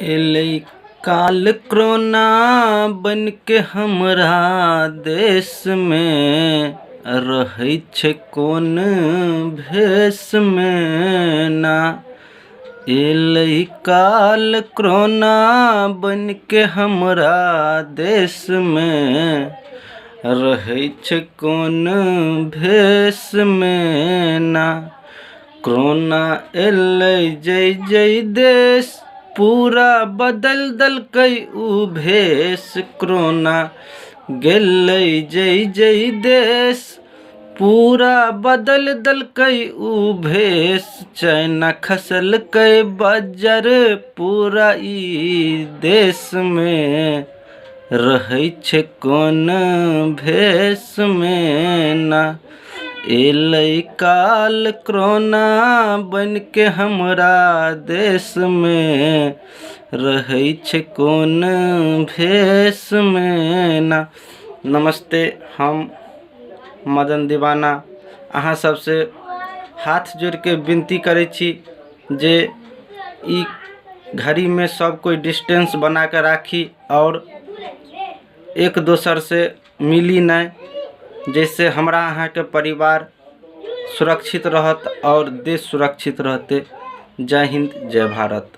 एलै काल कोरोना बन के हमरा देश में रहै छै कोन भेष में ना। एलै काल कोरोना बन के हमरा देश में रहै छै कोन भेष में ना। कोरोना एलै जय जय देश पूरा बदल दलकै उ भेष। कोरोना गेलै जय जय देश पूरा बदल दलकै उ भेष। चाइना खसलकै बज्जर पूरा ई देश में रहै छै कोन भेष में ना। एलै काल कोरोना बन के हमरा देश में रहै छै कोन भेष में ना। नमस्ते, हम मदन दीवाना अहाँ सबसे हाथ जोड़ के विनती करै छी जे ई घड़ी में सब कोई डिस्टेंस बना के राखी और एक दोसर से मिली नहीं, जैसे हमरा अहाँ के परिवार सुरक्षित रहत और देश सुरक्षित रहते। जय हिंद, जय भारत।